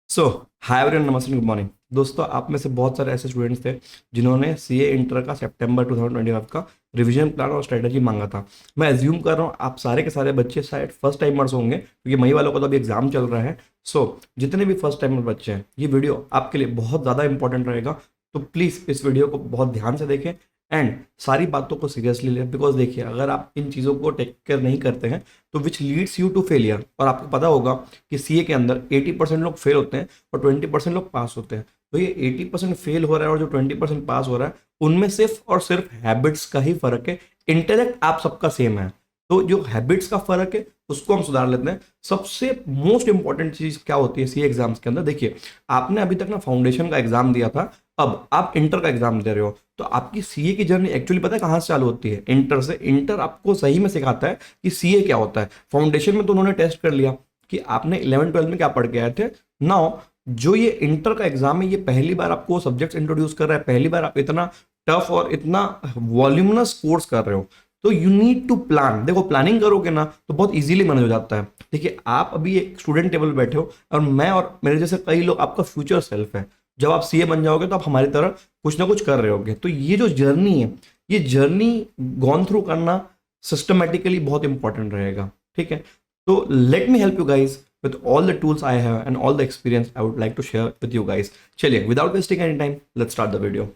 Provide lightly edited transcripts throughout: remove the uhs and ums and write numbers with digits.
सो hi everyone, नमस्ते, good morning दोस्तों। आप में से बहुत सारे ऐसे स्टूडेंट्स थे जिन्होंने सीए इंटर का सितंबर 2025 का रिवीजन प्लान और स्ट्रेटजी मांगा था। मैं एज्यूम कर रहा हूँ आप सारे के सारे बच्चे शायद फर्स्ट टाइमर्स होंगे, क्योंकि मई वालों का तो अभी एग्जाम चल रहा है। जितने भी फर्स्ट टाइमर बच्चे हैं, ये वीडियो आपके लिए बहुत ज़्यादा इंपॉर्टेंट रहेगा। तो प्लीज़ इस वीडियो को बहुत ध्यान से देखें एंड सारी बातों को सीरियसली लें। बिकॉज देखिए, अगर आप इन चीज़ों को टेक केयर नहीं करते हैं तो which leads you to failure. और आपको पता होगा कि सीए के अंदर 80% लोग फेल होते हैं और 20% लोग पास होते हैं। तो ये 80% फेल हो रहा है और जो 20% पास हो रहा है, उनमें सिर्फ और सिर्फ हैबिट्स का ही फर्क है। इंटेलेक्ट आप सबका सेम है। तो जो हैबिट्स का फर्क है उसको हम सुधार लेते हैं। सबसे मोस्ट इंपॉर्टेंट चीज क्या होती है सी एग्जाम्स के अंदर? देखिए, आपने अभी तक ना फाउंडेशन का एग्जाम दिया था, अब आप इंटर का एग्जाम दे रहे हो। तो आपकी सीए की जर्नी एक्चुअली पता है कहाँ से चालू होती है? इंटर से। इंटर आपको सही में सिखाता है कि सीए क्या होता है। फाउंडेशन में तो उन्होंने टेस्ट कर लिया कि आपने 11-12 में क्या पढ़ के आए थे। नाउ जो ये इंटर का एग्जाम है, ये पहली बार आपको सब्जेक्ट्स इंट्रोड्यूस कर रहा है, पहली बार आप इतना टफ और इतना वॉल्यूमनस कोर्स कर रहे हो। तो यू नीड टू प्लान। देखो, प्लानिंग करोगे ना तो बहुत इजीली मैनेज हो जाता है। देखिए, आप अभी एक स्टूडेंट टेबल बैठे हो और मैं और मेरे जैसे कई लोग आपका फ्यूचर सेल्फ है। जब आप सीए बन जाओगे तो आप हमारी तरह कुछ ना कुछ कर रहे होगे। तो ये जो जर्नी है, ये जर्नी गॉन थ्रू करना सिस्टमेटिकली बहुत इंपॉर्टेंट रहेगा। ठीक है, तो let me help you guys with all the tools I have and all the experience I would like to share with you guys. चलिए, without wasting any time, let's start the video.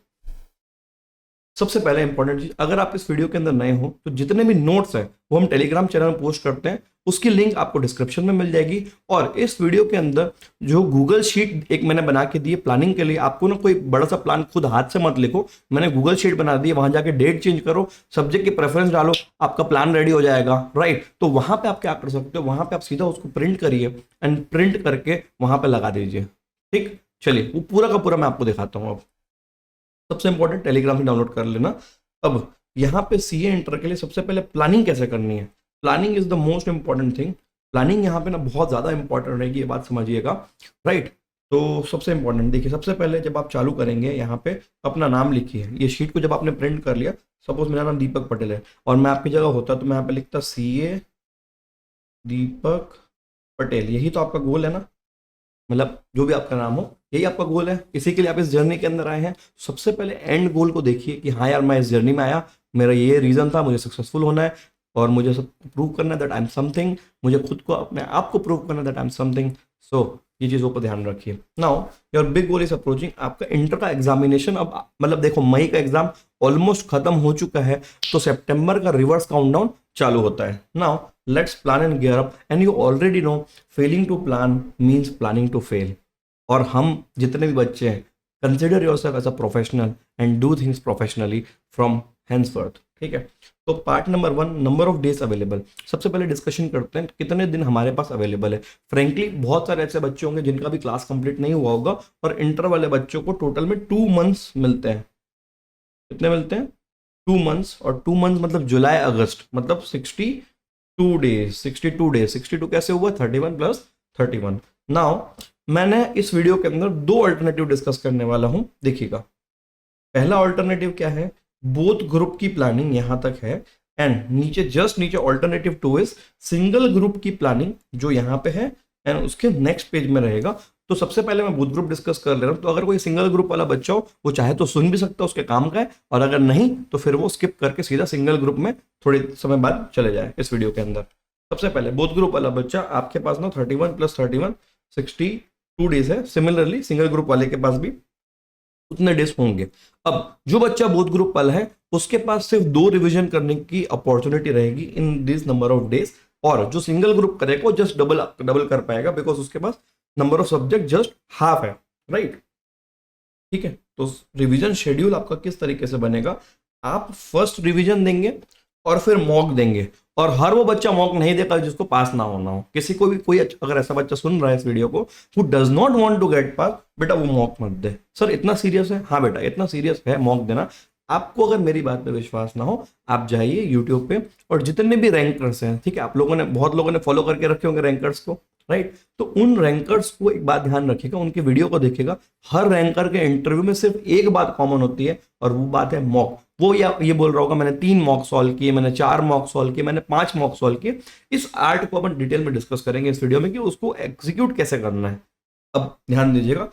सबसे पहले important चीज, अगर आप इस video के अंदर नए हो तो जितने भी नोट्स हैं वो हम टेलीग्राम चैनल में पोस्ट करते हैं, उसकी लिंक आपको डिस्क्रिप्शन में मिल जाएगी। और इस वीडियो के अंदर जो गूगल शीट एक मैंने बना के दी है प्लानिंग के लिए, आपको ना कोई बड़ा सा प्लान खुद हाथ से मत लिखो, मैंने गूगल शीट बना दी है, वहां जाके डेट चेंज करो, सब्जेक्ट की प्रेफरेंस डालो, आपका प्लान रेडी हो जाएगा। राइट, तो वहां पे आप क्या कर सकते हो, वहां पे आप सीधा उसको प्रिंट करिए एंड प्रिंट करके वहां पे लगा दीजिए। ठीक, चलिए वो पूरा का पूरा मैं आपको दिखाता हूँ। अब सबसे इंपॉर्टेंट, टेलीग्राम से डाउनलोड कर लेना। अब यहाँ पे सीए इंटर के लिए सबसे पहले प्लानिंग कैसे करनी है। Planning is the most important thing. Planning यहाँ पे ना बहुत ज़्यादा इंपॉर्टेंट रहेगी, ये बात समझिएगा। राइट, तो सबसे इंपॉर्टेंट देखिए, सबसे पहले जब आप चालू करेंगे यहाँ पे अपना नाम लिखिए। ये शीट को जब आपने प्रिंट कर लिया, सपोज मेरा नाम दीपक पटेल है और मैं आपकी जगह होता तो मैं यहाँ पे लिखता सीए दीपक पटेल। यही तो आपका गोल है ना, मतलब जो भी आपका नाम हो यही आपका गोल है, इसी के लिए आप इस जर्नी के अंदर आए हैं। सबसे पहले एंड गोल को देखिए कि हाँ यार, मैं इस जर्नी में आया, मेरा ये रीजन था, मुझे सक्सेसफुल होना है और मुझे सब प्रूव करना है दैट आई एम समथिंग। मुझे खुद को अपने आप को प्रूव करना है दैट आई एम समथिंग। सो ये चीज़ों पर ध्यान रखिए। Now your big goal is approaching. आपका इंटर का एग्जामिनेशन अब मतलब देखो, मई का एग्जाम ऑलमोस्ट खत्म हो चुका है, तो सितंबर का रिवर्स काउंटडाउन चालू होता है। Now let's plan and gear up. And you already know, failing to plan means planning to fail. और हम जितने भी बच्चे हैं, consider yourself as a professional and do things professionally from henceforth. ठीक है, तो part number 1, number of days available. सबसे पहले डिस्कशन करते हैं कितने दिन हमारे पास अवेलेबल है। फ्रेंकली बहुत सारे ऐसे बच्चे होंगे जिनका भी क्लास कंप्लीट नहीं हुआ होगा और इंटर वाले बच्चों को टोटल में 2 मंथ्स मिलते हैं। कितने मिलते हैं? 2 मंथ्स। और 2 मंथ्स मतलब जुलाई अगस्त, मतलब 62 डेज। 62 डेज, 62 कैसे हुआ? 31 प्लस 31। नाउ मैंने इस वीडियो के अंदर 2 अल्टरनेटिव डिस्कस करने वाला हूं, देखिएगा। पहला अल्टरनेटिव क्या है? बोथ ग्रुप की प्लानिंग यहां तक है एंड नीचे जस्ट नीचे अल्टरनेटिव 2 इज सिंगल ग्रुप की प्लानिंग, जो यहां पे है एंड उसके नेक्स्ट पेज में रहेगा। तो सबसे पहले मैं बोथ ग्रुप डिस्कस कर ले रहा हूं। तो अगर कोई सिंगल ग्रुप वाला बच्चा हो, वो चाहे तो सुन भी सकता है, उसके काम का है, और अगर नहीं तो फिर वो स्किप करके सीधा सिंगल ग्रुप में थोड़े समय बाद चले जाए इस वीडियो के अंदर। सबसे पहले बोथ ग्रुप वाला बच्चा, आपके पास ना 31 प्लस 31 62 डेज है। सिमिलरली सिंगल ग्रुप वाले के पास भी उतने डेज होंगे। अब जो बच्चा बोथ ग्रुप वाला है, उसके पास सिर्फ 2 रिवीजन करने की अपॉर्चुनिटी रहेगी in this number of days. और जो सिंगल ग्रुप करेगा वो जस्ट डबल कर पाएगा, बिकॉज उसके पास number of subject just half है। राइट, ठीक है। तो रिवीजन शेड्यूल आपका किस तरीके से बनेगा? आप फर्स्ट रिवीजन देंगे और फिर मॉक देंगे, और हर वो बच्चा मॉक नहीं देगा जिसको पास ना होना हो। किसी को भी कोई अगर ऐसा बच्चा सुन रहा है इस वीडियो को, who does not want to get pass, बेटा वो मॉक मत दे। सर इतना सीरियस है? हाँ बेटा, इतना सीरियस है मॉक देना। आपको अगर मेरी बात पे विश्वास ना हो, आप जाइए यूट्यूब पे और जितने भी रैंकर्स हैं, ठीक है, आप लोगों ने बहुत लोगों ने फॉलो करके रखे होंगे रैंकर्स को। राइट, तो उन रैंकर्स को एक बात ध्यान रखिएगा, उनकी वीडियो को देखिएगा। हर रैंकर के इंटरव्यू में सिर्फ एक बात कॉमन होती है और वो बात है मॉक। वो या ये बोल रहा होगा मैंने 3 मॉक सॉल्व किए, मैंने 4 मॉक सॉल्व किए, मैंने 5 मॉक सॉल्व किए। इस आर्ट को अपन डिटेल में डिस्कस करेंगे इस वीडियो में कि उसको एग्जीक्यूट कैसे करना है। अब ध्यान दीजिएगा,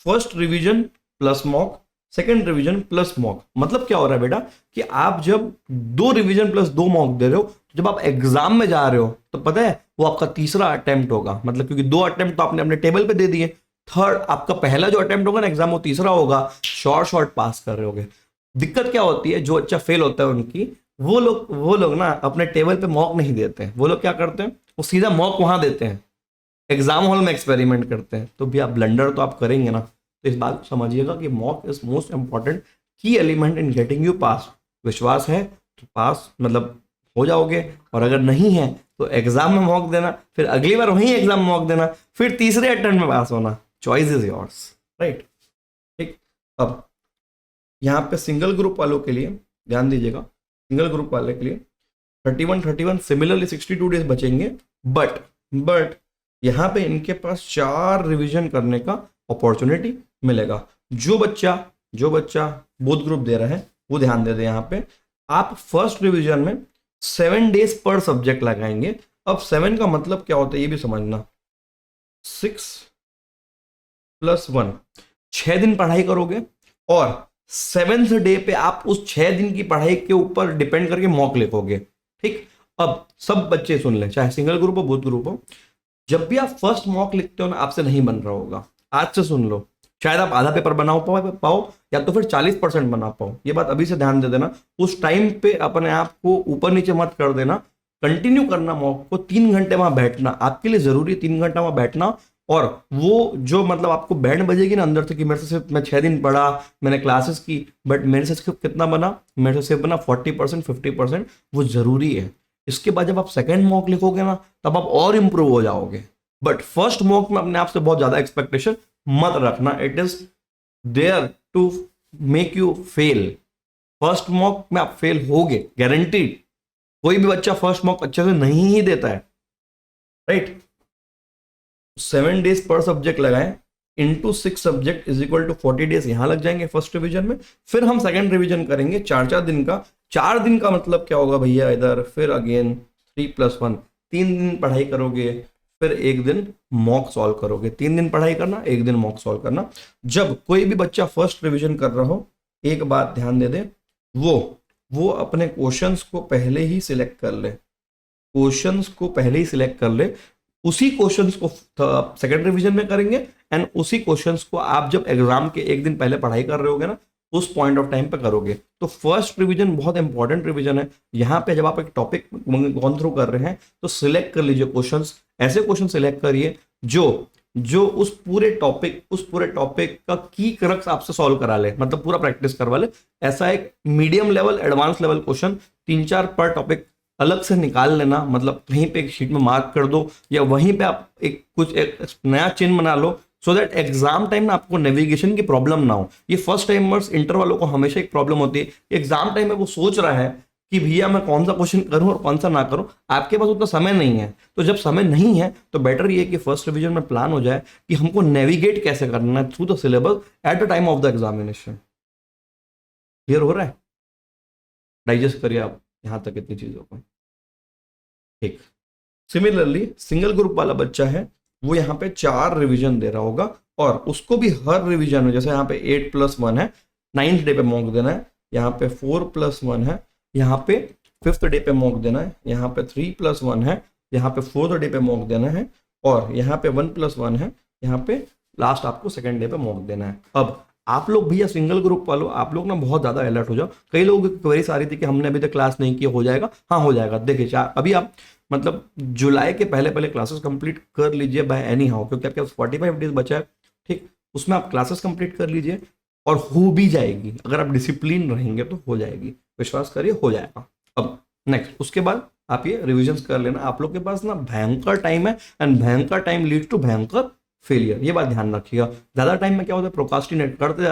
first revision plus mock, second revision plus mock, मतलब क्या हो रहा है बेटा कि आप जब 2 रिवीजन प्लस 2 मॉक दे रहे हो, तो जब आप एग्जाम में जा रहे हो तो पता है वो आपका तीसरा अटेम्प्ट होगा, मतलब क्योंकि 2 अटेम्प्ट तो आपने अपने टेबल पे दे दिए, थर्ड आपका पहला जो अटेम्प्ट होगा ना एग्जाम वो तीसरा होगा, शॉर्ट पास कर रहे होगे। दिक्कत क्या होती है, जो अच्छा फेल होता है उनकी, वो लोग ना अपने टेबल पे मॉक नहीं देते हैं, वो लोग क्या करते हैं, वो सीधा मॉक वहां देते हैं, एग्जाम हॉल में एक्सपेरिमेंट करते हैं। तो भी आप ब्लंडर तो आप करेंगे ना, तो इस बात को समझिएगा कि मॉक इज मोस्ट इंपॉर्टेंट की element in getting you pass. विश्वास है तो पास मतलब हो जाओगे, और अगर नहीं है तो एग्जाम में मॉक देना, फिर अगली बार वही एग्जाम में मॉक देना, फिर तीसरे अटेम्प्ट में पास होना, चॉइस इज योर्स, राइट। ठीक, अब यहाँ पे सिंगल ग्रुप वालों के लिए ध्यान दीजिएगा, सिंगल ग्रुप वाले के लिए 31 सिमिलरली 62 डेज बचेंगे, बट यहाँ पे इनके पास 4 रिवीजन करने का अपॉर्चुनिटी मिलेगा। जो बच्चा बोथ ग्रुप दे रहा है वो ध्यान दे दे, यहाँ पे आप फर्स्ट रिवीजन में 7 डेज पर सब्जेक्ट लगाएंगे। अब 7 का मतलब क्या होता है ये भी समझना, 6 + 1 6 दिन पढ़ाई करोगे, और 7th डे पे आप उस 6 दिन की पढ़ाई के ऊपर डिपेंड करके मॉक लिखोगे। ठीक, अब सब बच्चे सुन लें, चाहे सिंगल ग्रुप हो बोथ ग्रुप हो, जब भी आप फर्स्ट मॉक लिखते हो ना आपसे नहीं बन रहा होगा, आज से सुन लो, शायद आप आधा पेपर बना पाओ या तो फिर 40% बना पाओ, ये बात अभी से ध्यान दे देना। उस टाइम पे अपने आप को ऊपर नीचे मत कर देना, कंटिन्यू करना मॉक को, 3 घंटे वहां बैठना आपके लिए जरूरी, 3 घंटा वहां बैठना। और वो जो मतलब आपको बैंड बजेगी ना अंदर से कि मेरे से सिर्फ मैं 6 दिन पढ़ा, मैंने क्लासेस की, बट मेरे से सिर्फ कितना बना, मेरे से सिर्फ बना 40% 50%, वो जरूरी है। इसके बाद जब आप सेकंड मॉक लिखोगे ना तब आप और इंप्रूव हो जाओगे, बट फर्स्ट मॉक में अपने आप से बहुत ज्यादा एक्सपेक्टेशन मत रखना, it is there to make you fail. First mock में आप फेल होगे गारंटीड, कोई भी बच्चा फर्स्ट मॉक अच्छे से नहीं ही देता है, राइट। 7 डेज पर सब्जेक्ट लगाएं, into 6 subject is equal to 40 days यहां लग जाएंगे फर्स्ट रिवीजन में। फिर हम सेकंड रिवीजन करेंगे 4 दिन का। 4 दिन का मतलब क्या होगा भैया, इधर फिर अगेन 3 + 1 3 दिन पढ़ाई करोगे, फिर 1 दिन मॉक सॉल्व करोगे। 3 दिन पढ़ाई करना, 1 दिन मॉक सॉल्व करना। जब कोई भी बच्चा फर्स्ट रिवीजन कर रहा हो, एक बात ध्यान दे दे, वो अपने क्वेश्चंस को पहले ही सिलेक्ट कर ले, क्वेश्चंस को पहले ही सिलेक्ट कर ले, उसी क्वेश्चंस को सेकंड रिवीजन में करेंगे, एंड उसी क्वेश्चंस को आप जब एग्जाम के 1 दिन पहले पढ़ाई कर रहे होगे ना उस पॉइंट ऑफ टाइम पे करोगे। तो फर्स्ट रिवीजन बहुत इंपॉर्टेंट रिवीजन है। यहाँ पे जब आप एक टॉपिक गॉन थ्रू कर रहे हैं तो सिलेक्ट कर लीजिए क्वेश्चंस, ऐसे क्वेश्चन सिलेक्ट करिए जो उस पूरे टॉपिक का की क्रक्स आपसे सॉल्व करा ले, मतलब पूरा प्रैक्टिस करवा ले। ऐसा एक medium level advance level question 3-4 पर टॉपिक अलग से निकाल लेना, मतलब कहीं पे एक शीट में मार्क कर दो, या वहीं पे आप एक नया चिन्ह बना लो, सो दैट एग्जाम टाइम में आपको नेविगेशन की प्रॉब्लम ना हो। ये फर्स्ट टाइमर्स इंटर वालों को हमेशा एक प्रॉब्लम होती है, एग्जाम टाइम में वो सोच रहा है कि भैया मैं कौन सा क्वेश्चन करूं और कौन सा ना करूं, आपके पास उतना समय नहीं है। तो जब समय नहीं है तो बेटर ये कि फर्स्ट रिवीजन में प्लान हो जाए कि हमको नेविगेट कैसे करना है through the syllabus at the time of the examination. Clear हो रहा है? डाइजेस्ट करिए आप यहां तक इतनी चीजों को। ठीक, सिमिलरली सिंगल ग्रुप वाला बच्चा है वो यहाँ पे 4 रिवीजन दे रहा होगा, और उसको भी हर रिवीजन में, जैसे यहाँ पे 8 + 1 है, 9th डे पे मॉक देना है, यहाँ पे 4 + 1 है, यहाँ पे 5th डे पे मॉक देना है, यहाँ पे 3 + 1 है, यहाँ पे 4th डे पे मॉक देना है, और यहाँ पे 1 + 1 है, यहाँ पे लास्ट आपको सेकंड डे पे मॉक देना है। अब आप लोग भैया सिंगल ग्रुप वालों, आप लोग ना बहुत ज्यादा अलर्ट हो जाओ। कई लोगों की क्वेरी आ रही थी कि हमने अभी तक क्लास नहीं की, हो जाएगा? हाँ हो जाएगा। देखिए अभी आप मतलब जुलाई के पहले क्लासेस कंप्लीट कर लीजिए बाय एनी हाउ, क्योंकि आपके पास 45 डेज बचा है। ठीक, उसमें आप क्लासेस कंप्लीट कर लीजिए और हो भी जाएगी, अगर आप डिसिप्लिन रहेंगे तो हो जाएगी, विश्वास करिए हो जाएगा। अब नेक्स्ट उसके बाद आप ये रिविजन कर लेना। आप लोग के पास ना भयंकर टाइम है, एंड भयंकर टाइम लीड टू भयंकर फेलियर, ये बात ध्यान रखिएगा। ज्यादा टाइम में क्या होता है, प्रोकास्टिनेट करते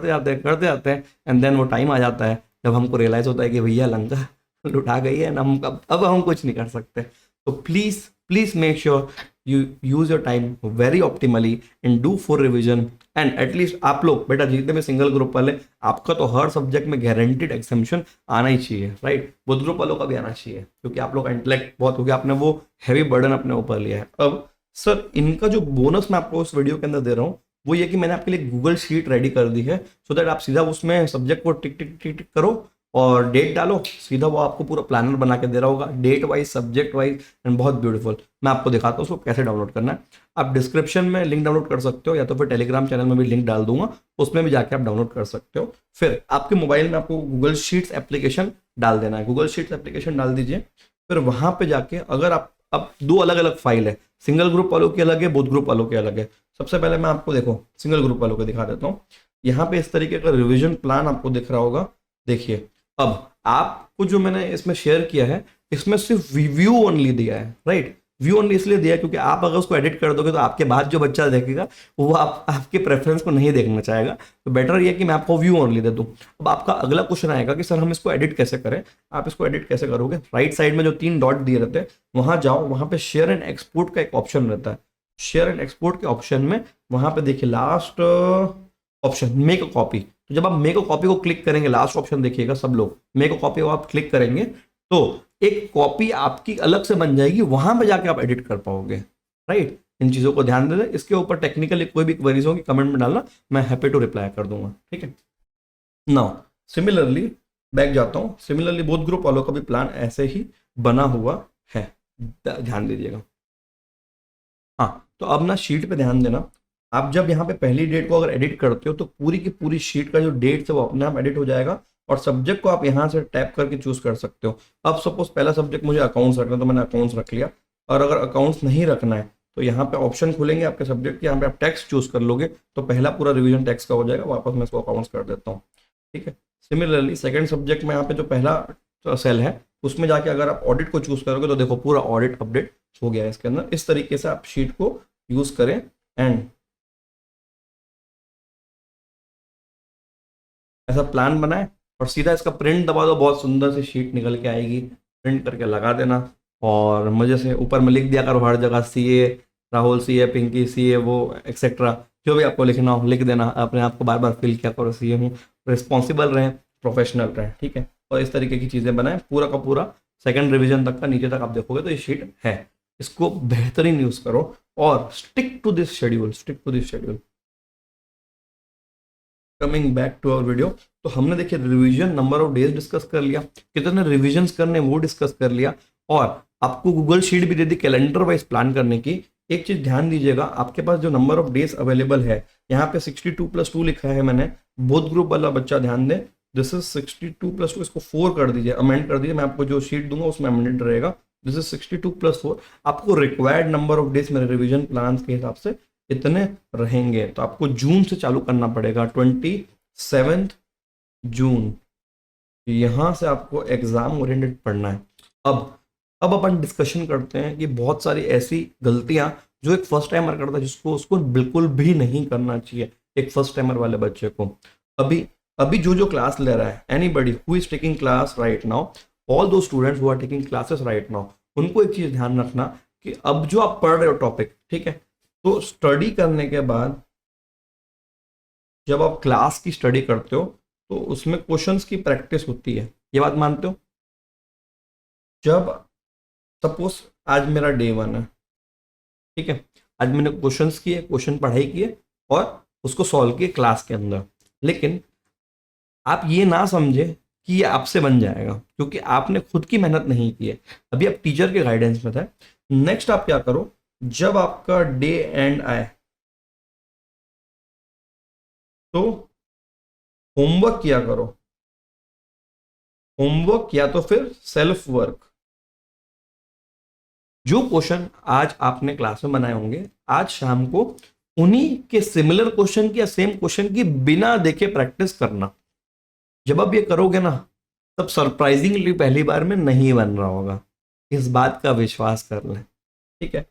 जाते हैं एंड देन वो टाइम आ जाता है जब हमको रियलाइज होता है कि भैया लंका लुटा गई है ना, हम अब हम कुछ नहीं कर सकते। तो please make sure you use your time very optimally and do 4 revision. And at least आप लोग बेटा जितने भी सिंगल ग्रुप वाले, आपका तो हर सब्जेक्ट में गारंटीड एग्जामिनेशन आना ही चाहिए, राइट। बोथ ग्रुप वालों का भी आना चाहिए, क्योंकि आप लोग का इंटेलेक्ट बहुत, क्योंकि आपने वो हैवी बर्डन अपने ऊपर लिया है। अब सर इनका जो बोनस मैं आपको उस वीडियो के अंदर दे रहा हूँ वो ये कि मैंने आपके लिए गूगल शीट रेडी कर दी है, सो दैट आप सीधा उसमें सब्जेक्ट को टिक टिक टिक टिक करो और डेट डालो, सीधा वो आपको पूरा प्लानर बना के दे रहा होगा, date wise subject wise, and बहुत ब्यूटीफुल। मैं आपको दिखाता हूँ उसको कैसे डाउनलोड करना है। आप डिस्क्रिप्शन में लिंक डाउनलोड कर सकते हो या तो फिर टेलीग्राम चैनल में भी लिंक डाल दूंगा, उसमें भी जाके आप डाउनलोड कर सकते हो। फिर आपके मोबाइल में आपको गूगल शीट्स एप्लीकेशन डाल देना है, गूगल शीट्स एप्लीकेशन डाल दीजिए। फिर वहां पे जाके अगर आप, अब दो अलग अलग फाइल है, सिंगल ग्रुप वालों की अलग है, बोथ ग्रुप वालों की अलग है। सबसे पहले मैं आपको देखो सिंगल ग्रुप वालों को दिखा देता हूँ। यहाँ पे इस तरीके का रिवीजन प्लान आपको दिख रहा होगा, देखिए। अब आपको जो मैंने इसमें शेयर किया है, इसमें सिर्फ व्यू ओनली दिया है, राइट। व्यू ओनली इसलिए दिया है क्योंकि आप अगर उसको एडिट कर दोगे तो आपके बाद जो बच्चा देखेगा वो आपके प्रेफरेंस को नहीं देखना चाहेगा, तो बेटर ये कि मैं आपको व्यू ओनली दे दूं। अब आपका अगला क्वेश्चन आएगा कि सर हम इसको एडिट कैसे करें। आप इसको एडिट कैसे करोगे, राइट साइड में जो 3 डॉट दिए रहते हैं वहां जाओ, वहां पे शेयर एंड एक्सपोर्ट का एक ऑप्शन रहता है। शेयर एंड एक्सपोर्ट के ऑप्शन में वहां पे देखिए last option make a copy. तो जब आप मेक अ कॉपी को क्लिक करेंगे, लास्ट ऑप्शन देखिएगा सब लोग, मेक अ कॉपी को आप क्लिक करेंगे तो एक कॉपी आपकी अलग से बन जाएगी, वहां पे जाके आप एडिट कर पाओगे, राइट। इन चीजों को ध्यान देना। इसके ऊपर टेक्निकली कोई भी क्वेरीज होगी कमेंट में डालना, मैं हैप्पी टू रिप्लाई कर दूंगा, ठीक है। नाउ सिमिलरली बैक जाता हूं, सिमिलरली बोथ ग्रुप वालों का भी प्लान ऐसे ही बना हुआ है, ध्यान दीजिएगा। हाँ, तो अब ना शीट पे ध्यान देना। आप जब यहाँ पे पहली डेट को अगर एडिट करते हो तो पूरी की पूरी शीट का जो डेट है वो अपने आप एडिट हो जाएगा, और सब्जेक्ट को आप यहाँ से टैप करके चूज कर सकते हो। अब सपोज पहला सब्जेक्ट मुझे अकाउंट्स रखना है तो मैंने अकाउंट्स रख लिया, और अगर अकाउंट्स नहीं रखना है तो यहाँ पे ऑप्शन खुलेंगे आपके सब्जेक्ट के, यहाँ पे आप टैक्स चूज कर लोगे तो पहला पूरा रिवीजन टैक्स का हो जाएगा। वापस मैं इसको अकाउंट्स कर देता हूँ, ठीक है। सिमिलरली सेकंड सब्जेक्ट में यहाँ पे जो पहला सेल है उसमें जाके अगर आप ऑडिट को चूज करोगे तो देखो पूरा ऑडिट अपडेट हो गया है इसके अंदर। इस तरीके से आप शीट को यूज करें एंड ऐसा प्लान बनाए और सीधा इसका प्रिंट दबा दो, बहुत सुंदर सी शीट निकल के आएगी। प्रिंट करके लगा देना और मजे से ऊपर में लिख दिया करो हर जगह CA Rahul, CA Pinky, CA वो एक्सेट्रा, जो भी आपको लिखना हो लिख देना। अपने आप को बार बार फील किया करो सीए हूँ, रिस्पॉन्सिबल रहें, प्रोफेशनल रहें, ठीक है। और इस तरीके की चीज़ें बनाएं, पूरा का पूरा सेकंड रिवीजन तक का नीचे तक आप देखोगे तो ये शीट है। इसको बेहतरीन यूज करो और stick to this schedule, stick to this schedule. Coming back to our video, तो हमने देखिए revision number of days discuss कर लिया, कितने रिवीजन्स करने वो डिस्कस कर लिया, और आपको गूगल शीट भी दे दी कैलेंडर वाइज प्लान करने की। एक चीज ध्यान दीजिएगा, आपके पास जो नंबर ऑफ डेज अवेलेबल है यहाँ पे 62+2 लिखा है मैंने, बोथ ग्रुप वाला बच्चा ध्यान दे, दिस इज 62+2, इसको 4 कर दीजिए, अमेंड कर दीजिए। मैं आपको जो शीट दूंगा उसमें अमेंडेड रहेगा, दिस इज 62+4। आपको रिक्वायर्ड नंबर ऑफ डेज मेरे रिविजन प्लान के हिसाब से इतने रहेंगे, तो आपको जून से चालू करना पड़ेगा, 27 जून यहां से आपको एग्जाम ओरिएंटेड पढ़ना है। अब अपन डिस्कशन करते हैं कि बहुत सारी ऐसी गलतियां जो एक फर्स्ट टाइमर करता है, जिसको उसको बिल्कुल भी नहीं करना चाहिए एक फर्स्ट टाइमर वाले बच्चे को। अभी अभी जो क्लास ले रहा है, anybody who is taking class right now, all those students who are taking classes right now, उनको एक चीज ध्यान रखना कि अब जो आप पढ़ रहे हो टॉपिक, ठीक है, तो स्टडी करने के बाद जब आप क्लास की स्टडी करते हो तो उसमें क्वेश्चंस की प्रैक्टिस होती है, ये बात मानते हो। जब सपोज आज मेरा डे 1 है, ठीक है, आज मैंने क्वेश्चंस किए, क्वेश्चन पढ़ाई किए और उसको सॉल्व किए क्लास के अंदर, लेकिन आप ये ना समझे कि ये आपसे बन जाएगा क्योंकि आपने खुद की मेहनत नहीं की है, अभी आप टीचर के गाइडेंस में थे। नेक्स्ट आप क्या करो, जब आपका डे एंड आए तो होमवर्क किया करो, होमवर्क या तो फिर सेल्फ वर्क। जो क्वेश्चन आज आपने क्लास में बनाए होंगे, आज शाम को उन्हीं के सिमिलर क्वेश्चन की या सेम क्वेश्चन की बिना देखे प्रैक्टिस करना। जब आप ये करोगे ना, तब सरप्राइजिंगली पहली बार में नहीं बन रहा होगा, इस बात का विश्वास कर लें, ठीक है।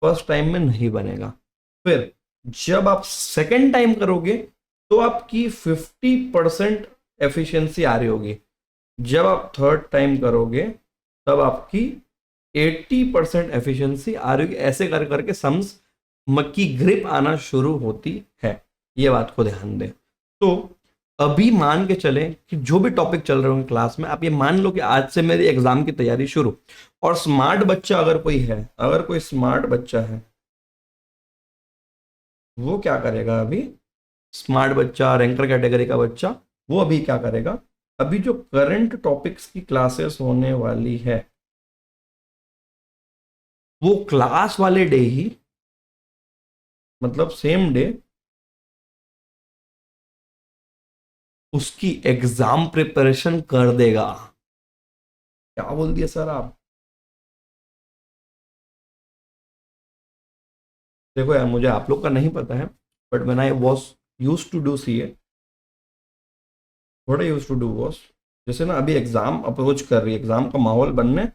फर्स्ट टाइम में नहीं बनेगा। फिर जब आप सेकेंड टाइम करोगे तो आपकी 50% एफिशिएंसी आ रही होगी, जब आप थर्ड टाइम करोगे तब आपकी 80% एफिशिएंसी आ रही होगी। ऐसे कर करके सम्स की ग्रिप आना शुरू होती है, ये बात को ध्यान दें। तो अभी मान के चलें कि जो भी टॉपिक चल रहे होंगे क्लास में, आप ये मान लो कि आज से मेरी एग्जाम की तैयारी शुरू। और स्मार्ट बच्चा अगर कोई है, अगर कोई स्मार्ट बच्चा है वो क्या करेगा अभी, स्मार्ट बच्चा, रैंकर कैटेगरी का बच्चा, वो अभी क्या करेगा, अभी जो करंट टॉपिक्स की क्लासेस होने वाली है वो क्लास वाले डे ही, मतलब सेम डे, उसकी एग्जाम प्रिपरेशन कर देगा। क्या बोल दिया सर आप? देखो यार, मुझे आप लोग का नहीं पता है, but when I was used to do CA, what I used to do was, जैसे ना अभी एग्जाम अप्रोच कर रही है, एग्जाम का माहौल बनने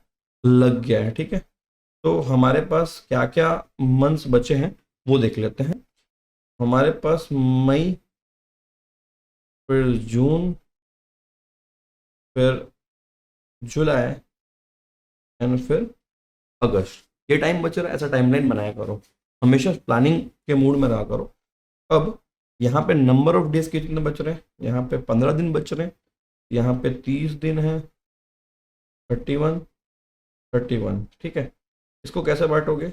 लग गया है, ठीक है, तो हमारे पास क्या क्या मंथ्स बचे हैं वो देख लेते हैं। हमारे पास मई, फिर जून, फिर जुलाई, एंड फिर अगस्त, ये टाइम बच रहा है। ऐसा टाइमलाइन बनाया करो, हमेशा प्लानिंग के मूड में रहा करो। अब यहाँ पे नंबर ऑफ डेज कितने बच रहे हैं, यहाँ पे 15 दिन बच रहे हैं, यहाँ पे 30 दिन है, 31, 31, ठीक है। इसको कैसे बांटोगे,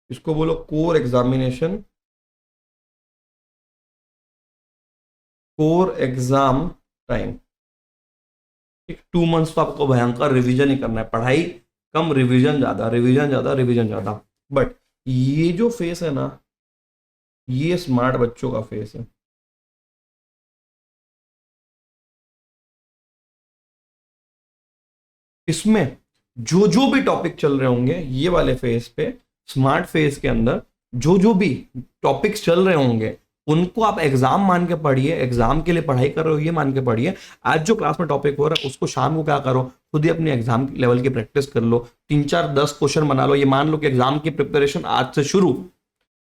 इसको बोलो core examination, core exam time, ठीक। 2 मंथ्स तो आपको भयंकर रिवीजन ही करना है, पढ़ाई कम, रिवीजन ज्यादा, रिवीजन ज्यादा, रिवीजन ज्यादा। बट ये जो फेस है ना, ये स्मार्ट बच्चों का फेस है। इसमें जो जो भी टॉपिक चल रहे होंगे ये वाले फेज पे, स्मार्ट फेज के अंदर जो जो भी टॉपिक्स चल रहे होंगे उनको आप एग्जाम मान के पढ़िए, एग्जाम के लिए पढ़ाई कर रहे हो ये मान के पढ़िए। आज जो क्लास में टॉपिक हो रहा है उसको शाम को क्या करो, खुद ही अपनी एग्जाम लेवल की प्रैक्टिस कर लो, 3 4 10 क्वेश्चन बना लो। ये मान लो कि एग्जाम की प्रिपरेशन आज से शुरू,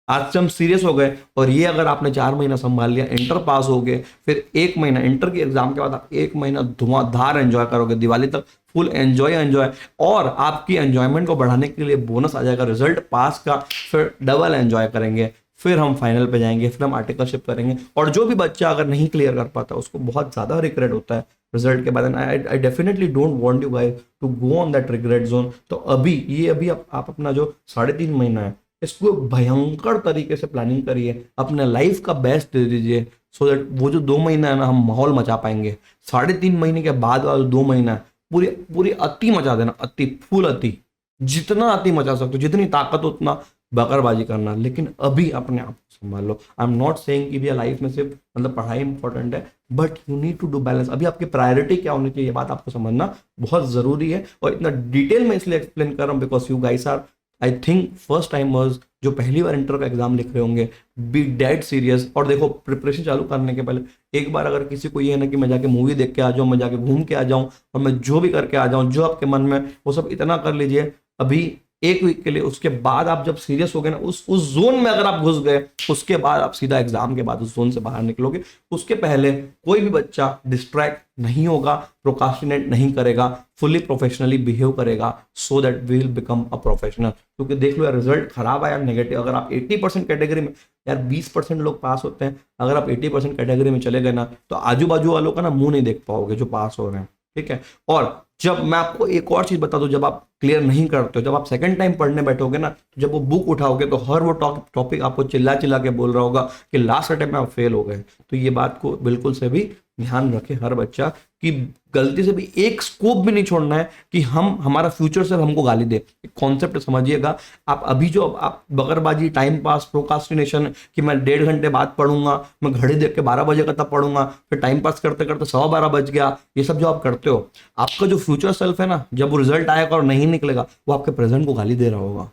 आज से हम सीरियस हो गए, और ये अगर आपने 4 महीना संभाल लिया, इंटर पास हो गए, फिर 1 महीना इंटर की एग्जाम के बाद आप 1 महीना धुआंधार एंजॉय करोगे, दिवाली तक फुल एंजॉय एंजॉय। और आपकी एंजॉयमेंट को बढ़ाने के लिए बोनस आ जाएगा रिजल्ट पास का, फिर डबल एंजॉय करेंगे, फिर हम फाइनल पे जाएंगे, फिर हम आर्टिकलशिप करेंगे। और जो भी बच्चा अगर नहीं क्लियर कर पाता उसको बहुत ज्यादा रिग्रेट होता है रिजल्ट के बाद। I definitely don't want you guys to go on that regret zone. तो अभी ये अभी आप अपना जो 3.5 महीना है इसको भयंकर तरीके से प्लानिंग करिए, अपने लाइफ का बेस्ट दे दीजिए, सो दैट वो जो 2 महीना है ना हम माहौल मचा पाएंगे। 3.5 महीने के बाद वाला 2 महीना है, पूरी पूरी अति मचा देना, अति, फुल अति, जितना अति मचा सकते हो, जितनी ताकत हो उतना बकरबाजी करना। लेकिन अभी अपने आप को संभाल लो। आई एम नॉट सेइंग कि भैया लाइफ में सिर्फ मतलब पढ़ाई इंपॉर्टेंट है, but you need to do balance. अभी आपकी प्रायोरिटी क्या होनी चाहिए ये बात आपको समझना बहुत जरूरी है। और इतना डिटेल में इसलिए एक्सप्लेन कर रहा हूँ because you guys are, I think, first timers जो पहली बार इंटर का एग्जाम लिख रहे होंगे, बी डेड सीरियस। और देखो, प्रिपरेशन चालू करने के पहले एक बार अगर किसी को ये है ना कि मैं जाके मूवी देख के आ जाऊं, मैं जाके घूम के आ जाऊं, और मैं जो भी करके आ जाऊं जो आपके मन में, वो सब इतना कर लीजिए अभी 1 वीक के लिए। उसके बाद आप जब सीरियस हो गए ना, उस जोन में अगर आप घुस गए, उसके बाद आप सीधा एग्जाम के बाद उस जोन से बाहर निकलोगे। उसके पहले कोई भी बच्चा डिस्ट्रैक्ट नहीं होगा, प्रोकास्टिनेट नहीं करेगा, फुली प्रोफेशनली बिहेव करेगा, so that we will become a professional. क्योंकि देख लो यार, रिजल्ट खराब आया नेगेटिव, अगर आप 80% कैटेगरी में, यार 20% लोग पास होते हैं, अगर आप 80% कैटेगरी में चले गए ना तो आजू बाजू वालों का ना मुंह नहीं देख पाओगे जो पास हो रहे हैं, ठीक है। और जब मैं आपको एक और चीज बता दूं, जब आप क्लियर नहीं करते हो, जब आप सेकंड टाइम पढ़ने बैठोगे ना, तो जब वो बुक उठाओगे तो हर वो टॉपिक आपको चिल्ला चिल्ला के बोल रहा होगा कि लास्ट अटेम्प्ट में आप फेल हो गए। तो ये बात को बिल्कुल से भी ध्यान रखे हर बच्चा, कि गलती से भी एक स्कोप भी नहीं छोड़ना है कि हम, हमारा फ्यूचर से हमको गाली दे। कॉन्सेप्ट समझिएगा आप। अभी जो आप बकरबाजी, टाइम पास, प्रोकास्टिनेशन कि मैं 1.5 घंटे बाद पढ़ूंगा, मैं घड़ी देख के 12 बजे का तब पढ़ूंगा, फिर टाइम पास करते करते 12:15 बज गया, ये सब जो आप करते हो, आपका जो फ्यूचर सेल्फ है ना, जब वो रिजल्ट आएगा और नहीं निकलेगा, वो आपके प्रेजेंट को गाली दे रहा होगा,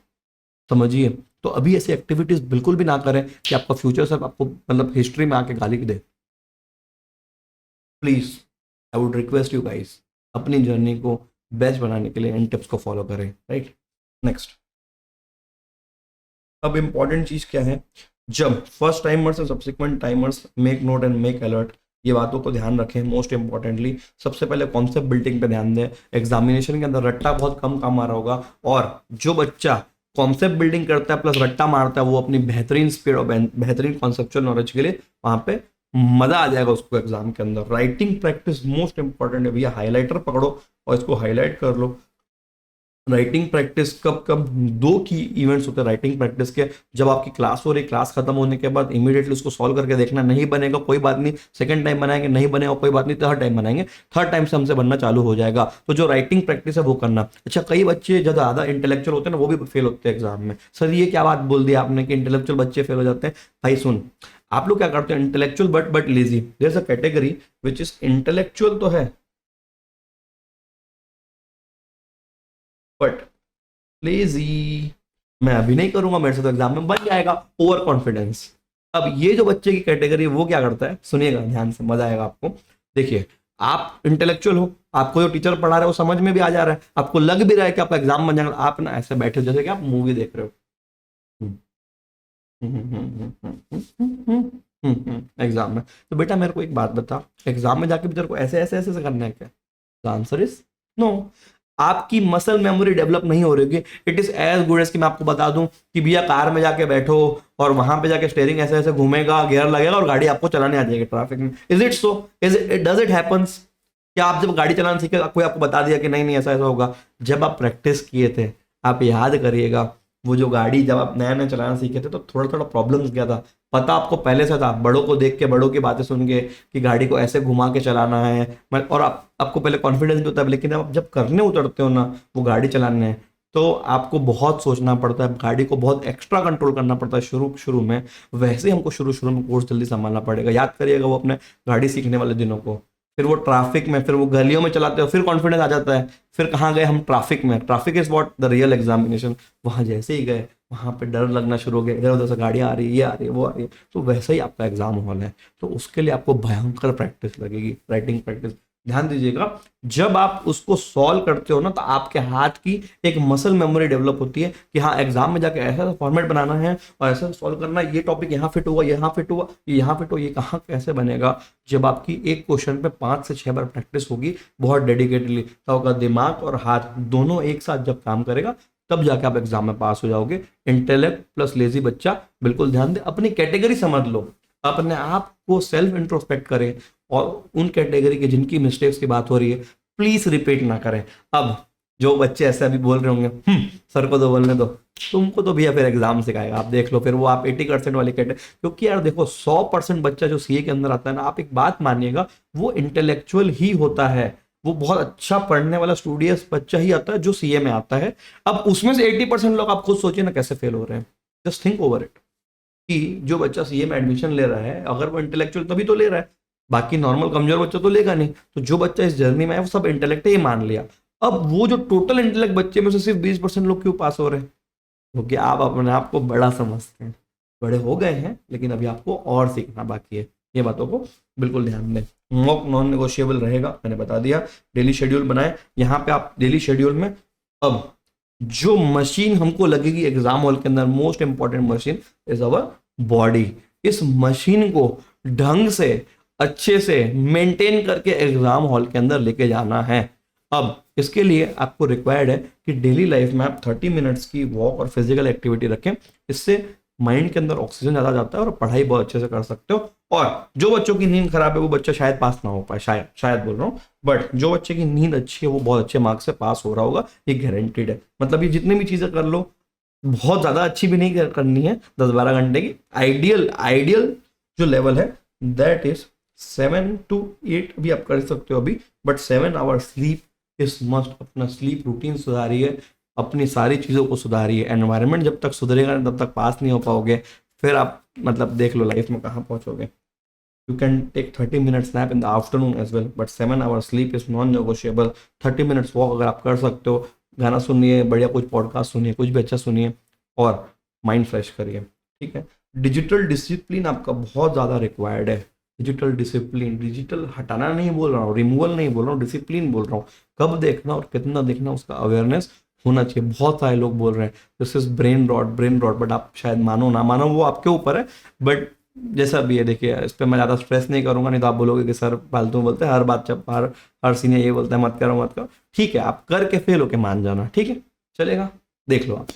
समझिए। तो अभी ऐसी एक्टिविटीज बिल्कुल भी ना करें कि आपका फ्यूचर सेल्फ आपको मतलब हिस्ट्री में आके गाली दे। Please, I would request you guys, अपनी जर्नी को बेस्ट बनाने के लिए इन टिप्स को फॉलो करें, राइट। नेक्स्ट, अब इंपॉर्टेंट चीज क्या है, जब फर्स्ट टाइमर्स और subsequent timers make note and make alert, ये बातों को ध्यान रखें। मोस्ट इंपॉर्टेंटली सबसे पहले कॉन्सेप्ट बिल्डिंग पे ध्यान दें। एग्जामिनेशन के अंदर रट्टा बहुत कम काम आ रहा होगा, और जो बच्चा कॉन्सेप्ट बिल्डिंग करता है प्लस रट्टा मारता है, वो अपनी बेहतरीन स्पीड और बेहतरीन कॉन्सेप्चुअल नॉलेज के लिए वहां पे मजा आ जाएगा उसको एग्जाम के अंदर। राइटिंग प्रैक्टिस मोस्ट इंपॉर्टेंट है भैया, हाईलाइटर पकड़ो और इसको हाईलाइट कर लो। राइटिंग प्रैक्टिस कब कब, दो की इवेंट्स होते हैं राइटिंग प्रैक्टिस के। जब आपकी क्लास हो रही, क्लास खत्म होने के बाद इमीडिएटली उसको सॉल्व करके देखना, नहीं बनेगा कोई बात नहीं, सेकंड टाइम बनाएंगे, नहीं बनेगा कोई बात नहीं, थर्ड टाइम बनाएंगे, थर्ड टाइम से हमसे बनना चालू हो जाएगा। तो जो राइटिंग प्रैक्टिस है वो करना। अच्छा, कई बच्चे जो ज़्यादा इंटेलेक्चुअल होते हैं ना वो भी फेल होते हैं एग्जाम में। सर ये क्या बात बोल दी आपने कि इंटेलेक्चुअल बच्चे फेल हो जाते हैं? भाई सुन, आप लोग क्या करते हैं, intellectual but lazy, there is a category which is intellectual तो है बट लेजी। मैं अभी नहीं करूंगा, मेरे से तो एग्जाम में बन जाएगा, ओवर कॉन्फिडेंस। अब ये जो बच्चे की कैटेगरी है वो क्या करता है, सुनिएगा ध्यान से, मजा आएगा आपको। देखिए, आप इंटेलेक्चुअल हो, आपको जो टीचर पढ़ा रहा है वो समझ में भी आ जा रहा है, आपको लग भी रहा है कि आपका एग्जाम बन जाएगा, आप ना ऐसे बैठे हो जैसे कि आप मूवी देख रहे हो। एग्जाम में। तो बेटा मेरे को एक बात बता, एग्जाम में जाके भी तेरे को ऐसे ऐसे ऐसे करना है क्या? The answer is no. आपकी मसल मेमोरी डेवलप नहीं हो रही है। It is as good as कि मैं आपको बता दूं कि भैया कार में जाके बैठो और वहां पे जाके स्टेयरिंग ऐसे ऐसे घूमेगा, गियर लगेगा और गाड़ी आपको चलाने आ जाएगी ट्रैफिक में। Is it so? Is it, does it happens? क्या आप जब गाड़ी चलाना सीखे कोई आपको बता दिया कि नहीं नहीं ऐसा ऐसा होगा? जब आप प्रैक्टिस किए थे, आप याद करिएगा, वो जो गाड़ी जब आप नया नया चलाना सीखे थे तो थोड़ा थोड़ा प्रॉब्लम्स किया था, पता आपको पहले से था, बड़ों को देख के, बड़ों की बातें सुन के कि गाड़ी को ऐसे घुमा के चलाना है। और आपको पहले कॉन्फिडेंस भी होता है, लेकिन आप जब करने उतरते हो ना वो गाड़ी चलाने, तो आपको बहुत सोचना पड़ता है, गाड़ी को बहुत एक्स्ट्रा कंट्रोल करना पड़ता है शुरू शुरू में। वैसे ही हमको शुरू शुरू में कोर्स जल्दी संभालना पड़ेगा। याद करिएगा वो अपने गाड़ी सीखने वाले दिनों को। फिर वो ट्रैफिक में, फिर वो गलियों में चलाते हो, फिर कॉन्फिडेंस आ जाता है। फिर कहाँ गए हम? ट्रैफिक में। Traffic is what the real examination. वहां जैसे ही गए, वहां पे डर लगना शुरू हो गया, इधर उधर से गाड़ी आ रही है, ये आ रही है, वो आ रही है। तो वैसा ही आपका एग्जाम हॉल है। तो उसके लिए आपको भयंकर प्रैक्टिस लगेगी, राइटिंग प्रैक्टिस। ध्यान दीजिएगा, जब आप उसको सॉल्व करते हो ना तो आपके हाथ की एक मसल मेमोरी डेवलप होती है कि हाँ एग्जाम में जाके ऐसा फॉर्मेट बनाना है और ऐसा सॉल्व करना है, ये टॉपिक यहाँ फिट हुआ, यहाँ फिट हुआ, ये यहाँ फिट हुआ, ये कहाँ कैसे बनेगा। जब आपकी एक क्वेश्चन पे 5 से 6 बार प्रैक्टिस होगी बहुत डेडिकेटली, तो आपका दिमाग और हाथ दोनों एक साथ जब काम करेगा तब जाके आप एग्जाम में पास हो जाओगे। इंटेलेक्ट प्लस लेजी बच्चा, बिल्कुल ध्यान दे, अपनी कैटेगरी समझ लो, अपने आप को सेल्फ इंट्रोस्पेक्ट करें और उन कैटेगरी के जिनकी मिस्टेक्स की बात हो रही है प्लीज रिपीट ना करें। अब जो बच्चे ऐसे अभी बोल रहे होंगे सर को तो बोलने दो, तुमको तो भैया फिर एग्जाम सिखाएगा, आप देख लो फिर वो आप 80% वाली कैटेगरी। क्योंकि यार देखो 100% बच्चा जो सीए के अंदर आता है ना, आप एक बात मानिएगा, वो इंटेलेक्चुअल ही होता है, वो बहुत अच्छा पढ़ने वाला स्टूडियस बच्चा ही आता है जो सीए में आता है। अब उसमें से 80% लोग आप खुद सोचिए ना कैसे फेल हो रहे हैं। जस्ट थिंक ओवर इट कि जो बच्चा सीए में एडमिशन ले रहा है, अगर वो इंटेलेक्चुअल तभी तो ले रहा है, बाकी नॉर्मल कमजोर बच्चा तो लेगा नहीं। तो जो बच्चा इस जर्नी में है वो सब इंटेलेक्ट ही मान लिया। अब वो जो टोटल इंटेलेक्ट बच्चे में से सिर्फ 20% लोग क्यों पास हो रहे हैं? क्योंकि आप अपने आप को बड़ा समझते हैं, बड़े हो गए हैं, लेकिन अभी आपको और सीखना बाकी है। ये बातों को बिल्कुल ध्यान दें। मॉक नॉन नेगोशिएबल रहेगा, मैंने बता दिया। डेली शेड्यूल बनाए, यहाँ पे आप डेली शेड्यूल में अब जो मशीन हमको लगेगी एग्जाम हॉल के अंदर, most important machine is our body. इस मशीन को ढंग से अच्छे से मेंटेन करके एग्जाम हॉल के अंदर लेके जाना है। अब इसके लिए आपको रिक्वायर्ड है कि डेली लाइफ में आप 30 मिनट्स की वॉक और फिजिकल एक्टिविटी रखें। इससे माइंड के अंदर ऑक्सीजन ज़्यादा जाता है और पढ़ाई बहुत अच्छे से कर सकते हो। और जो बच्चों की नींद खराब है वो बच्चा शायद पास ना हो पाए, शायद शायद बोल रहा हूँ, बट जो बच्चे की नींद अच्छी है वो बहुत अच्छे मार्क्स से पास हो रहा होगा, ये गारंटीड है। मतलब ये जितनी भी चीज़ें कर लो, बहुत ज़्यादा अच्छी भी नहीं करनी है, 10-12 घंटे की। आइडियल आइडियल जो लेवल है दैट इज 7 to 8 भी आप कर सकते हो अभी, but 7 hour sleep is must. अपना स्लीप रूटीन सुधारिए, अपनी सारी चीज़ों को सुधारिए। एनवायरनमेंट जब तक सुधरेगा तब तक पास नहीं हो पाओगे, फिर आप मतलब देख लो लाइफ में कहाँ पहुँचोगे। You can take 30 minutes nap in the afternoon as well, but 7 hour sleep is non negotiable. 30 minutes walk अगर आप कर सकते हो, गाना सुनिए, बढ़िया कुछ पॉडकास्ट सुनिए, कुछ भी अच्छा सुनिए और माइंड फ्रेश करिए, ठीक है। डिजिटल डिसिप्लिन आपका बहुत ज़्यादा रिक्वायर्ड है। डिजिटल डिसिप्लिन, डिजिटल हटाना नहीं बोल रहा हूँ, रिमूवल नहीं बोल रहा हूँ, डिसिप्लिन बोल रहा हूँ। कब देखना और कितना देखना उसका अवेयरनेस होना चाहिए। बहुत सारे लोग बोल रहे हैं this is brain rot, brain rot, but आप शायद मानो ना मानो वो आपके ऊपर है। बट जैसा भी है देखिए, इस पर मैं ज़्यादा स्ट्रेस नहीं करूंगा, नहीं तो आप बोलोगे कि सर फालतू बोलते हैं, हर बात जब हर सीनियर ये बोलता है मत करो मत करो। ठीक है, आप करके फेल होके मान जाना, ठीक है, चलेगा, देख लो आप।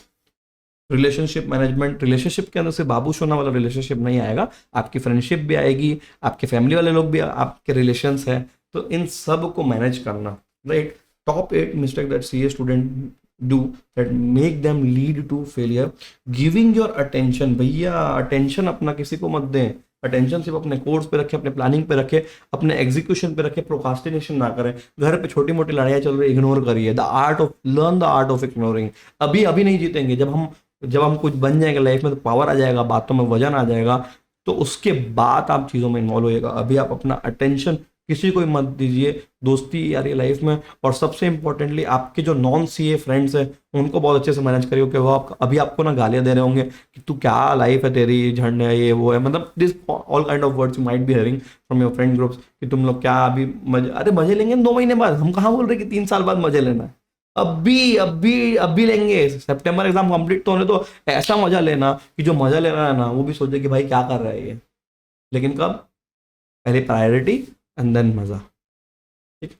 रिलेशनशिप मैनेजमेंट, रिलेशनशिप के अंदर से बाबू सोना वाला रिलेशनशिप नहीं आएगा, आपकी फ्रेंडशिप भी आएगी, आपके फैमिली वाले लोग भी आपके रिलेशंस हैं, तो इन सब को मैनेज करना, right. Top 8 mistake that CA student do that make them lead to failure. Giving your attention, भैया अटेंशन अपना किसी को मत दें, अटेंशन सिर्फ अपने कोर्स पे रखे, अपने प्लानिंग पे रखे, अपने एग्जीक्यूशन पे रखे, प्रोकास्टिनेशन ना करें। घर पे छोटी मोटी लड़ाइयाँ चल रही, इग्नोर करिए। The art of learn the art of ignoring. अभी अभी नहीं जीतेंगे, जब हम कुछ बन जाएंगे लाइफ में तो पावर आ जाएगा, बातों में वजन आ जाएगा, तो उसके बाद आप चीज़ों में इन्वॉल्व होइएगा। अभी आप अपना अटेंशन किसी को भी मत दीजिए, दोस्ती यारी लाइफ में। और सबसे इंपॉर्टेंटली आपके जो नॉन सीए फ्रेंड्स हैं उनको बहुत अच्छे से मैनेज करिए, कि वो अभी आपको ना गालियां दे रहे होंगे कि तू क्या लाइफ है तेरी, झंड है, ये वो है, मतलब this all kind of words you might be hearing from your friend groups कि तुम लोग क्या अभी मजे, अरे मजे लेंगे 2 महीने बाद। हम कहाँ बोल रहे कि 3 साल बाद मजे लेना है, अभी अभी अभी लेंगे। सितंबर एग्जाम कंप्लीट तो होने तो ऐसा मजा लेना कि जो मजा लेना है ना वो भी सोचे कि भाई क्या कर रहा है ये। लेकिन कब? पहले प्रायोरिटी एंड देन मजा। ठीक।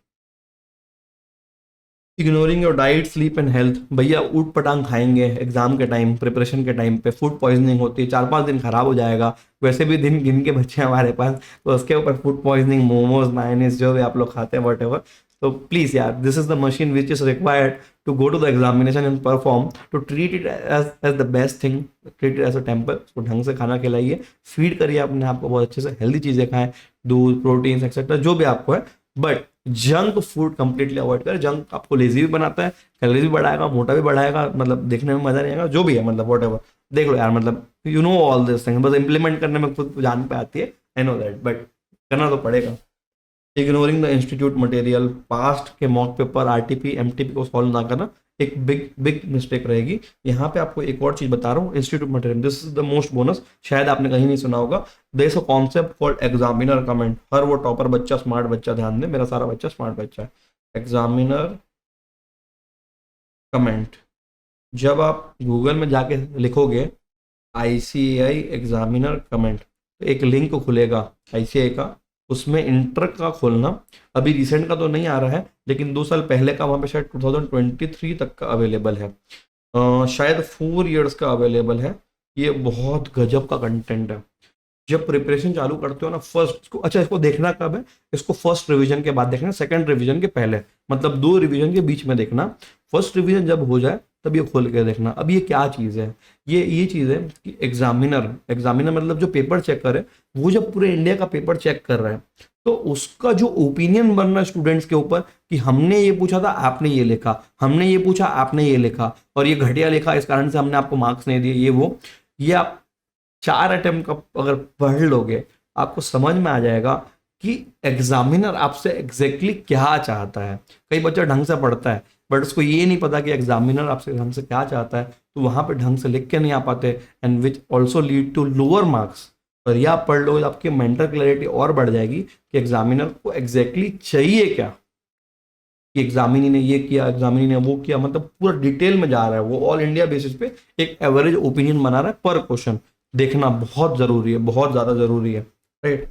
Ignoring your diet, sleep and health, भैया ऊट पटांग खाएंगे एग्जाम के टाइम, प्रिपरेशन के टाइम पे फूड पॉइजनिंग होती है, 4-5 दिन खराब हो जाएगा। वैसे भी दिन गिन के बच्चे हैं हमारे पास, तो उसके ऊपर फूड पॉइजनिंग, मोमोज, मायोनीज जो भी आप लोग खाते हैं वट एवर। तो प्लीज यार, this is the machine which is required to go to the examination and perform, to treat it as the best thing, treat it as a temple. उसको ढंग से खाना खिलाइए, फीड करिए अपने आप को बहुत अच्छे से, हेल्दी चीज़ें खाएं, दूध, प्रोटीन्स एक्सेट्रा जो भी आपको है। But junk food completely avoid करें। जंक आपको लेजी भी बनाता है, कैलोरीज भी बढ़ाएगा, मोटा भी बढ़ाएगा, मतलब देखने में मजा नहीं आएगा, जो भी है, मतलब वॉट एवर। देख लो यार, मतलब you know all this thing, बस इंप्लीमेंट करने में खुद जान पे आती है, आई नो दैट, बट करना तो पड़ेगा। Ignoring the institute material, past के मॉक पेपर, आरटीपी, एमटीपी को सॉल्व ना करना एक बिग बिग मिस्टेक रहेगी। यहाँ पे आपको एक और चीज बता रहा हूँ, institute material, this is the most bonus, शायद आपने कहीं नहीं सुना होगा। There is a concept called examiner comment. हर वो टॉपर बच्चा, स्मार्ट बच्चा, ध्यान दे, मेरा सारा बच्चा स्मार्ट बच्चा है। एग्जामिनर कमेंट, जब आप गूगल में जाके लिखोगे ICAI एग्जामिनर कमेंट, तो एक लिंक खुलेगा ICAI का, उसमें इंटर का खोलना। अभी रिसेंट का तो नहीं आ रहा है, लेकिन 2 साल पहले का वहाँ पे शायद 2023 तक का अवेलेबल है, शायद 4 इयर्स का अवेलेबल है। ये बहुत गजब का कंटेंट है। जब प्रिपरेशन चालू करते हो ना, फर्स्ट इसको, अच्छा इसको देखना कब है? इसको फर्स्ट रिवीजन के बाद देखना, सेकंड रिवीजन के पहले, मतलब 2 रिवीजन के बीच में देखना। फर्स्ट रिवीजन जब हो जाए तब ये खोल के देखना। अब ये क्या चीज़ है? ये चीज़ है कि एग्जामिनर मतलब जो पेपर चेक करे, वो जब पूरे इंडिया का पेपर चेक कर रहा है, तो उसका जो ओपिनियन बनना है स्टूडेंट्स के ऊपर कि हमने ये पूछा था, आपने ये लिखा, हमने ये पूछा, आपने ये लिखा, और ये घटिया लिखा, इस कारण से हमने आपको मार्क्स नहीं दिए, ये वो। ये आप 4 अटेम्प्ट का अगर पढ़ लोगे, आपको समझ में आ जाएगा कि एग्जामिनर आपसे एग्जैक्टली क्या चाहता है। कई बच्चा ढंग से पढ़ता है, बट उसको ये नहीं पता कि एग्जामिनर आपसे ढंग से क्या चाहता है, तो वहाँ पे ढंग से लिख के नहीं आ पाते, and which also lead to lower marks. और ये आप पढ़ लो, आपकी मेंटल क्लैरिटी और बढ़ जाएगी कि एग्जामिनर को एग्जैक्टली चाहिए क्या, कि एग्जामिनी ने ये किया, एग्जामिनी ने वो किया, मतलब पूरा डिटेल में जा रहा है वो, ऑल इंडिया बेसिस पे एक एवरेज ओपिनियन बना रहा है पर क्वेश्चन। देखना बहुत जरूरी है, बहुत ज्यादा जरूरी है, राइट।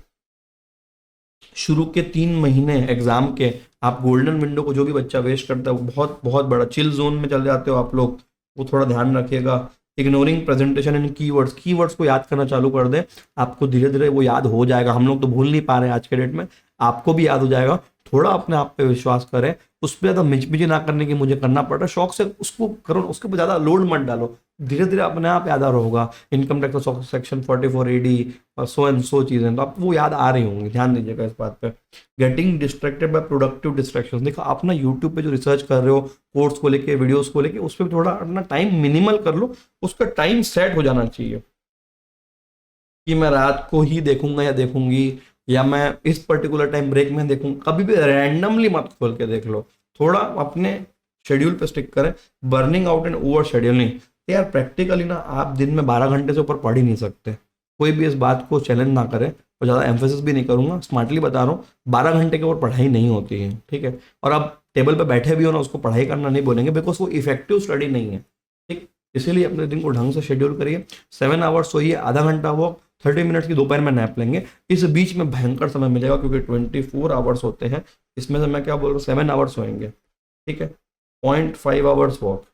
शुरू के 3 महीने एग्जाम के, आप गोल्डन विंडो को जो भी बच्चा वेस्ट करता है वो बहुत बहुत बड़ा चिल जोन में चले जाते हो आप लोग, वो थोड़ा ध्यान रखिएगा। इग्नोरिंग प्रेजेंटेशन इन कीवर्ड्स को याद करना चालू कर दें, आपको धीरे धीरे वो याद हो जाएगा। हम लोग तो भूल नहीं पा रहे हैं आज के डेट में, आपको भी याद हो जाएगा। थोड़ा अपने आप पे विश्वास करें, उस पर ज़्यादा मिचमिची ना करने की मुझे करना पड़ रहा है, शौक से उसको करो, उसके ऊपर ज़्यादा लोड मत डालो, धीरे धीरे अपने आप याद आ रहा होगा। इनकम टैक्स सेक्शन 44 AD और सो एंड सो चीज़ें तो आपको वो याद आ रही होंगी, ध्यान दीजिएगा इस बात पे। Getting distracted by productive distraction, देखो आप ना यूट्यूब पे जो रिसर्च कर रहे हो कोर्स को लेके, वीडियोस को लेके, उस पर थोड़ा अपना टाइम मिनिमल कर लो, उसका टाइम सेट हो जाना चाहिए कि मैं रात को ही देखूंगा या देखूंगी, या मैं इस पर्टिकुलर टाइम ब्रेक में देखूंगा। कभी भी रैंडमली मत खोल के देख लो, थोड़ा अपने शेड्यूल पे स्टिक करें। Burning out and over scheduling, यार प्रैक्टिकली ना आप दिन में 12 घंटे से ऊपर पढ़ ही नहीं सकते। कोई भी इस बात को चैलेंज ना करे, और ज़्यादा एम्फेसिस भी नहीं करूंगा, स्मार्टली बता रहा हूँ, 12 घंटे के ऊपर पढ़ाई नहीं होती है, ठीक है। और आप टेबल पे बैठे भी हो ना, उसको पढ़ाई करना नहीं बोलेंगे, बिकॉज वो इफेक्टिव स्टडी नहीं है, ठीक। इसीलिए अपने दिन को ढंग से शेड्यूल करिए। 7 आवर्स सोइए, आधा घंटा वॉक, 30 मिनट्स की दोपहर में नैप लेंगे। इस बीच में भयंकर समय मिलेगा, क्योंकि 24 आवर्स होते हैं, इसमें से मैं क्या बोल रहा हूँ, 7 आवर्स सोएंगे, ठीक है। 0.5 आवर्स वॉक,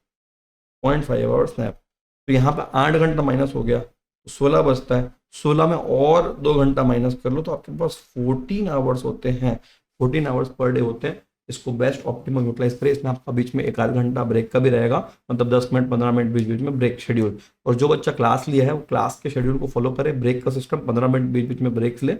0.5 आवर्स नैप, तो यहाँ पे 8 घंटा माइनस हो गया, 16 बचता है। 16 में और 2 घंटा माइनस कर लो, तो आपके पास 14 आवर्स होते हैं, 14 आवर्स पर डे होते हैं। इसको बेस्ट ऑप्टिमम यूटिलाइज करें। इसमें आपका बीच में 1 आध घंटा ब्रेक का भी रहेगा, मतलब 10 मिनट 15 मिनट बीच बीच में ब्रेक शेड्यूल। और जो बच्चा क्लास लिया है वो क्लास के शेड्यूल को फॉलो करे, ब्रेक का सिस्टम 15 मिनट बीच बीच में ब्रेक ले,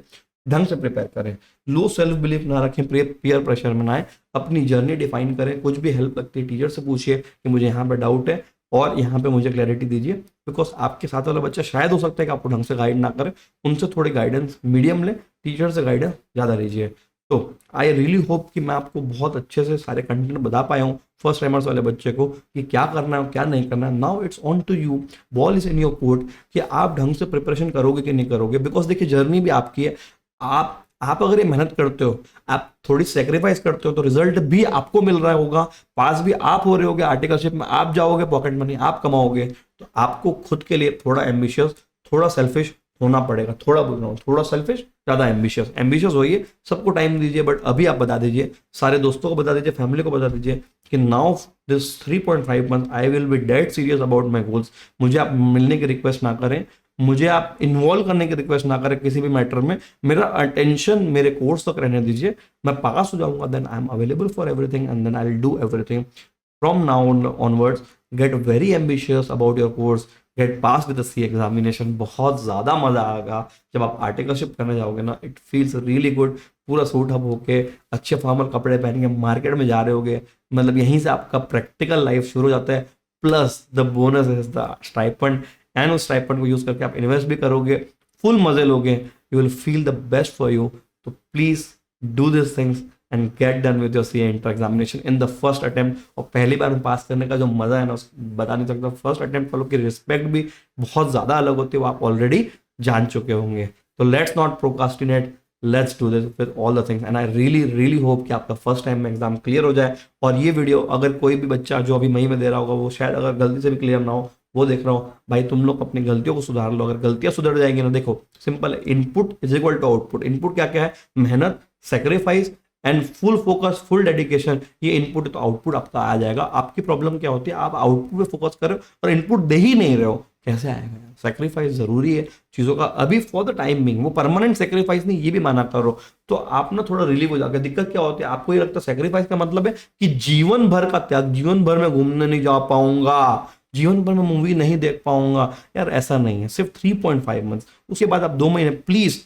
ढंग से प्रिपेयर करें। लो सेल्फ बिलीफ ना रखें, पीयर प्रेशर में ना आए, अपनी जर्नी डिफाइन करें। कुछ भी हेल्प लगती है टीचर से पूछिए कि मुझे यहाँ पे डाउट है और यहाँ पे मुझे क्लैरिटी दीजिए, बिकॉज आपके साथ वाला बच्चा शायद हो सकता है कि आपको ढंग से गाइड ना करे, उनसे थोड़ी गाइडेंस मीडियम ले, टीचर से गाइडेंस ज़्यादा लीजिए। तो आई रियली होप कि मैं आपको बहुत अच्छे से सारे कंटेंट बता पाया हूँ फर्स्ट टाइमर्स वाले बच्चे को कि क्या करना है क्या नहीं करना है। Now it's on to you, ball is in your court कि आप ढंग से प्रिपरेशन करोगे कि नहीं करोगे, बिकॉज देखिए जर्नी भी आपकी है। आप अगर ये मेहनत करते हो, आप थोड़ी सेक्रीफाइस करते हो, तो रिजल्ट भी आपको मिल रहा होगा, पास भी आप हो रहे होगे, आर्टिकलशिप में आप जाओगे, पॉकेट मनी आप कमाओगे। तो आपको खुद के लिए थोड़ा एम्बिशियस, थोड़ा सेल्फिश होना पड़ेगा। थोड़ा बोल रहा हूँ, थोड़ा सेल्फिश, ज्यादा एम्बिशियस होइए, सबको टाइम दीजिए। बट अभी आप बता दीजिए, सारे दोस्तों को बता दीजिए, फैमिली को बता दीजिए कि now this 3.5 month I will be dead serious about my goals. मुझे आप मिलने की रिक्वेस्ट ना करें, मुझे आप इन्वॉल्व करने की रिक्वेस्ट ना करें किसी भी मैटर में, मेरा अटेंशन मेरे कोर्स तक रहने दीजिए। मैं पास हो जाऊंगा, then I am available for everything and then I will do everything. From now onwards get very ambitious about your course, get pass with the C examination. बहुत ज़्यादा मजा आएगा जब आप आर्टिकलशिप करने जाओगे ना, इट फील्स रियली गुड। पूरा सूट अप होके अच्छे फॉर्मल कपड़े पहन के मार्केट में जा रहे होगे, मतलब यहीं से आपका प्रैक्टिकल लाइफ शुरू हो जाता है। Plus the bonus is the stipend, and उस स्टाइपेंड को यूज करके आप इन्वेस्ट भी करोगे, फुल मजे लोगे, you will feel the best for you. तो please do this things and get done with your CA inter examination in the first attempt. और पहली बार में पास करने का जो मजा है ना, बता नहीं सकता। फर्स्ट अटेम्प्ट वालों की रिस्पेक्ट भी बहुत ज्यादा अलग होती है, वो आप ऑलरेडी जान चुके होंगे। तो let's not procrastinate, let's do this with all the things and I really hope कि आपका फर्स्ट टाइम में एग्जाम क्लियर हो जाए। और ये वीडियो अगर कोई भी बच्चा जो अभी मई में दे रहा होगा, वो शायद अगर गलती से भी क्लियर ना हो, वो देख रहा हो, भाई तुम लोग अपनी गलतियों को सुधार लो। अगर गलतियां सुधर जाएंगी ना, देखो सिंपल है, input is equal to output. Input क्या क्या है? मेहनत, sacrifice and full focus, full dedication. ये इनपुट, तो आउटपुट आपका आ जाएगा। आपकी प्रॉब्लम क्या होती है, आप आउटपुट पे फोकस कर रहे हो और इनपुट दे ही नहीं रहे हो, कैसे आएगा? सेक्रीफाइस जरूरी है चीजों का अभी फॉर द टाइम बिंग, वो परमानेंट सेक्रीफाइस नहीं, ये भी माना करो। तो आप ना थोड़ा रिलीव हो जाकर, दिक्कत क्या होती है, आपको ये लगता है सेक्रीफाइस का मतलब है कि जीवन भर का त्याग, जीवन भर में घूमने नहीं जा पाऊंगा, जीवन भर में मूवी नहीं देख पाऊंगा। यार ऐसा नहीं है, सिर्फ 3.5 मंथ्स, उसके बाद आप 2 महीने प्लीज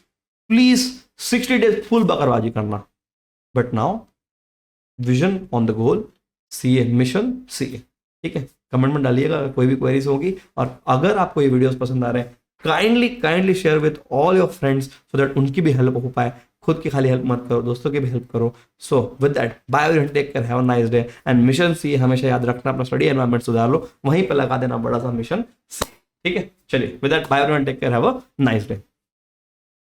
प्लीज 60 डेज फुल बकरबाजी करना। But now vision on the goal, CA mission CA. ठीक है, कमेंट में डालिएगा अगर कोई भी क्वेरीज होगी। और अगर आपको ये वीडियोस पसंद आ रहे हैं, kindly share with all your friends so that उनकी भी हेल्प हो पाए। खुद की खाली हेल्प मत करो, दोस्तों की भी हेल्प करो। So with that, bye everyone, take care, have a nice day. And mission C हमेशा याद रखना, अपना स्टडी एनवायरनमेंट सुधार लो, वहीं पे लगा देना बड़ा सा मिशन सी। ठीक है, चलिए with that, bye everyone, take care, have a nice day.